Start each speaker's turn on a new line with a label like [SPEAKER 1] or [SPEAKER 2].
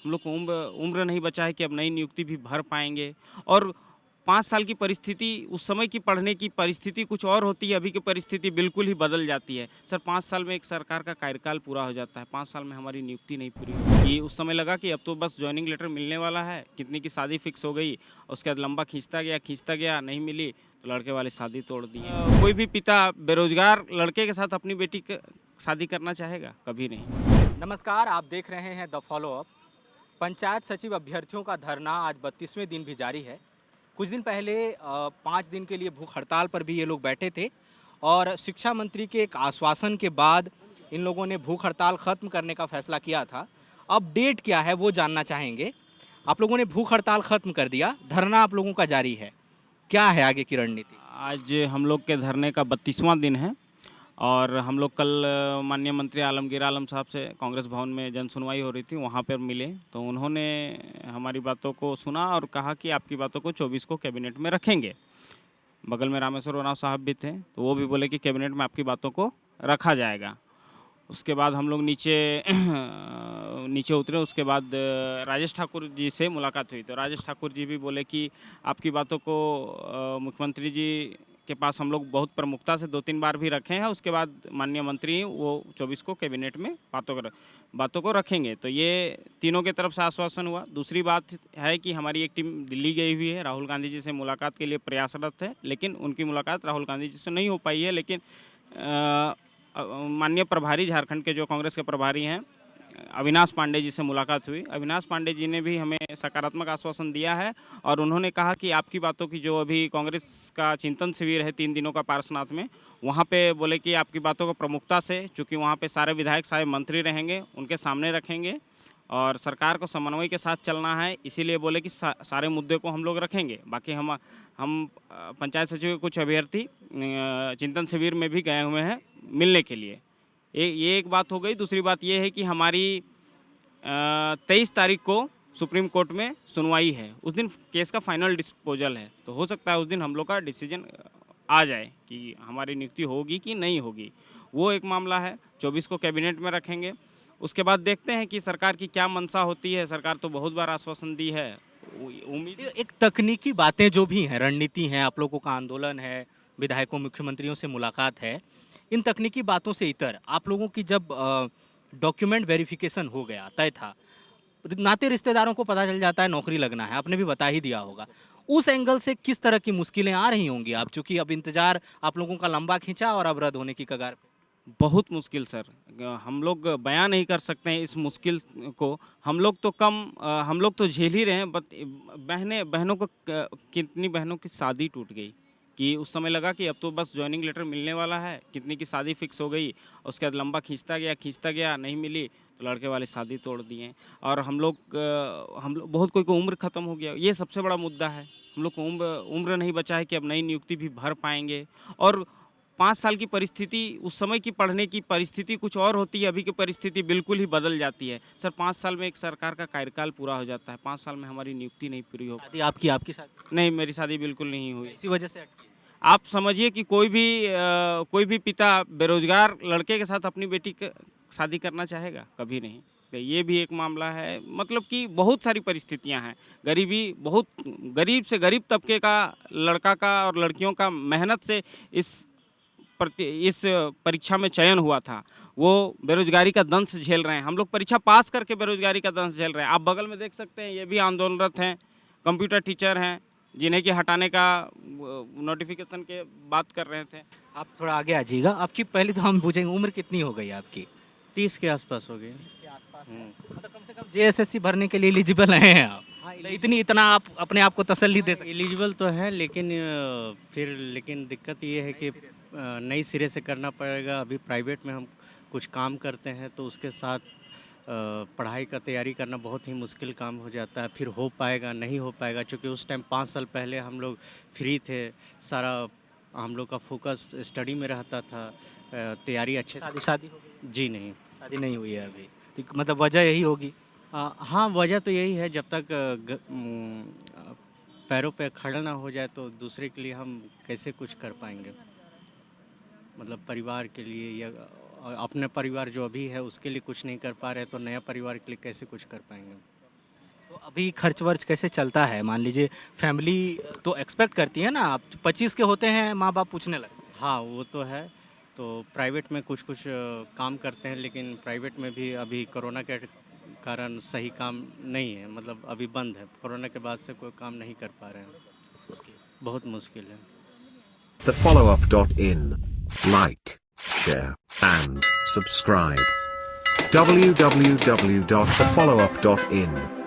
[SPEAKER 1] हम लोग को उम्र उम्र नहीं बचा है कि अब नई नियुक्ति भी भर पाएंगे। और 5 साल की परिस्थिति, उस समय की पढ़ने की परिस्थिति कुछ और होती है, अभी की परिस्थिति बिल्कुल ही बदल जाती है। सर 5 साल में एक सरकार का कार्यकाल पूरा हो जाता है, 5 साल में हमारी नियुक्ति नहीं पूरी होती। उस समय लगा कि अब तो बस जॉइनिंग लेटर मिलने वाला है, कितनी की शादी फिक्स हो गई, उसके बाद लंबा खींचता गया, नहीं मिली तो लड़के वाले शादी तोड़ दिए। कोई भी पिता बेरोजगार लड़के के साथ अपनी बेटी की शादी करना चाहेगा? कभी नहीं।
[SPEAKER 2] नमस्कार, आप देख रहे हैं द फॉलो अप। पंचायत सचिव अभ्यर्थियों का धरना आज 32वें दिन भी जारी है। कुछ दिन पहले 5 दिन के लिए भूख हड़ताल पर भी ये लोग बैठे थे और शिक्षा मंत्री के एक आश्वासन के बाद इन लोगों ने भूख हड़ताल ख़त्म करने का फैसला किया था। अब डेट क्या है वो जानना चाहेंगे। आप लोगों ने भूख हड़ताल ख़त्म कर दिया, धरना आप लोगों का जारी है। क्या है आगे की रणनीति?
[SPEAKER 1] आज हम लोग के धरने का 32वां दिन है और हम लोग कल माननीय मंत्री आलमगीर आलम साहब से कांग्रेस भवन में जन सुनवाई हो रही थी, वहाँ पर मिले तो उन्होंने हमारी बातों को सुना और कहा कि आपकी बातों को 24 को कैबिनेट में रखेंगे। बगल में रामेश्वर उरांव साहब भी थे तो वो भी बोले कि कैबिनेट में आपकी बातों को रखा जाएगा। उसके बाद हम लोग नीचे नीचे उतरे। उसके बाद राजेश ठाकुर जी से मुलाकात हुई तो राजेश ठाकुर जी भी बोले कि आपकी बातों को मुख्यमंत्री जी के पास हम लोग बहुत प्रमुखता से 2-3 बार भी रखे हैं। उसके बाद माननीय मंत्री वो 24 को कैबिनेट में बातों को रखेंगे। तो ये तीनों के तरफ से आश्वासन हुआ। दूसरी बात है कि हमारी एक टीम दिल्ली गई हुई है, राहुल गांधी जी से मुलाकात के लिए प्रयासरत है, लेकिन उनकी मुलाकात राहुल गांधी जी से नहीं हो पाई है। लेकिन माननीय प्रभारी झारखंड के जो कांग्रेस के प्रभारी हैं अविनाश पांडे जी से मुलाकात हुई। अविनाश पांडे जी ने भी हमें सकारात्मक आश्वासन दिया है और उन्होंने कहा कि आपकी बातों की जो अभी कांग्रेस का चिंतन शिविर है 3 दिनों का पारसनाथ में, वहाँ पे बोले कि आपकी बातों को प्रमुखता से, चूँकि वहाँ पे सारे विधायक सारे मंत्री रहेंगे, उनके सामने रखेंगे और सरकार को समन्वय के साथ चलना है, इसीलिए बोले कि सारे मुद्दे को हम लोग रखेंगे। बाकी हम पंचायत सचिव के कुछ अभ्यर्थी चिंतन शिविर में भी गए हुए हैं मिलने के लिए। ये एक बात हो गई। दूसरी बात ये है कि हमारी 23 तारीख को सुप्रीम कोर्ट में सुनवाई है, उस दिन केस का फाइनल डिस्पोजल है, तो हो सकता है उस दिन हम लोग का डिसीजन आ जाए कि हमारी नियुक्ति होगी कि नहीं होगी। वो एक मामला है। 24 को कैबिनेट में रखेंगे। उसके बाद देखते हैं कि सरकार की क्या मंशा होती है। सरकार तो बहुत बार आश्वासन दी है, उम्मीद।
[SPEAKER 2] एक तकनीकी बातें जो भी हैं, रणनीति है, आप लोगों का आंदोलन है, विधायकों मुख्यमंत्रियों से मुलाकात है, इन तकनीकी बातों से इतर आप लोगों की जब डॉक्यूमेंट वेरिफिकेशन हो गया, तय था, नाते रिश्तेदारों को पता चल जाता है नौकरी लगना है, आपने भी बता ही दिया होगा। उस एंगल से किस तरह की मुश्किलें आ रही होंगी? आप चूंकि अब इंतजार आप लोगों का लंबा खींचा और अब रद्द होने की कगार पे।
[SPEAKER 1] बहुत मुश्किल सर, हम लोग बयां नहीं कर सकते हैं इस मुश्किल को। हम लोग तो झेल ही रहे हैं। बहनों को कितनी बहनों की शादी टूट गई कि उस समय लगा कि अब तो बस जॉइनिंग लेटर मिलने वाला है, कितनी की शादी फिक्स हो गई, उसके बाद लंबा खींचता गया, नहीं मिली तो लड़के वाले शादी तोड़ दिए। और हम लोग बहुत कोई को उम्र ख़त्म हो गया, ये सबसे बड़ा मुद्दा है। हम लोग को उम्र नहीं बचा है कि अब नई नियुक्ति भी भर पाएंगे। और 5 साल की परिस्थिति, उस समय की पढ़ने की परिस्थिति कुछ और होती है, अभी की परिस्थिति बिल्कुल ही बदल जाती है। सर 5 साल में एक सरकार का कार्यकाल पूरा हो जाता है, 5 साल में हमारी नियुक्ति नहीं पूरी हो।
[SPEAKER 2] शादी आपकी शादी
[SPEAKER 1] नहीं, मेरी शादी बिल्कुल नहीं हुई।
[SPEAKER 2] इसी वजह से अटकी है।
[SPEAKER 1] आप समझिए कि कोई भी पिता बेरोजगार लड़के के साथ अपनी बेटी की शादी करना चाहेगा? कभी नहीं। तो ये भी एक मामला है। मतलब कि बहुत सारी परिस्थितियां हैं। गरीबी, बहुत गरीब से गरीब तबके का लड़का का और लड़कियों का मेहनत से इस परीक्षा में चयन हुआ था, वो बेरोजगारी का दंश झेल रहे हैं। हम लोग परीक्षा पास करके बेरोजगारी का दंश झेल रहे हैं। आप बगल में देख सकते हैं, ये भी आंदोलनरत हैं, कंप्यूटर टीचर हैं, जिन्हें कि हटाने का नोटिफिकेशन के बात कर रहे थे।
[SPEAKER 2] आप थोड़ा आगे आ जाइएगा। आपकी पहले तो हम पूछेंगे, उम्र कितनी हो गई आपकी?
[SPEAKER 3] 30 के आसपास हो गई।
[SPEAKER 2] इसके आसपास है। मतलब कम से कम जेएसएससी भरने के लिए एलिजिबल हैं आप।
[SPEAKER 3] हाँ,
[SPEAKER 2] इतना आप अपने आप को तसल्ली दे सकते
[SPEAKER 3] एलिजिबल तो है, लेकिन लेकिन दिक्कत ये है कि नई सिरे से करना पड़ेगा। अभी प्राइवेट में हम कुछ काम करते हैं तो उसके साथ पढ़ाई का तैयारी करना बहुत ही मुश्किल काम हो जाता है। फिर हो पाएगा नहीं हो पाएगा, क्योंकि उस टाइम 5 साल पहले हम लोग फ्री थे, सारा हम लोग का फोकस स्टडी में रहता था, तैयारी अच्छे से।
[SPEAKER 2] शादी हो गई?
[SPEAKER 3] जी नहीं।
[SPEAKER 2] शादी नहीं हुई है अभी, तो मतलब वजह यही होगी।
[SPEAKER 3] हाँ, वजह तो यही है, जब तक पैरों पे खड़ा ना हो जाए तो दूसरे के लिए हम कैसे कुछ कर पाएंगे। मतलब परिवार के लिए या अपने परिवार जो अभी है उसके लिए कुछ नहीं कर पा रहे, तो नया परिवार के लिए कैसे कुछ कर पाएंगे।
[SPEAKER 2] तो अभी खर्च वर्च कैसे चलता है? मान लीजिए फैमिली तो एक्सपेक्ट करती है ना, आप 25 के होते हैं माँ बाप पूछने लगते हैं।
[SPEAKER 3] हाँ, वो तो है। तो प्राइवेट में कुछ कुछ काम करते हैं, लेकिन प्राइवेट में भी अभी कोरोना के कारण सही काम नहीं है, मतलब अभी बंद है। कोरोना के बाद से कोई काम नहीं कर पा रहे हैं, बहुत मुश्किल है।
[SPEAKER 4] thefollowup.in. Like, share, and subscribe. www.thefollowup.in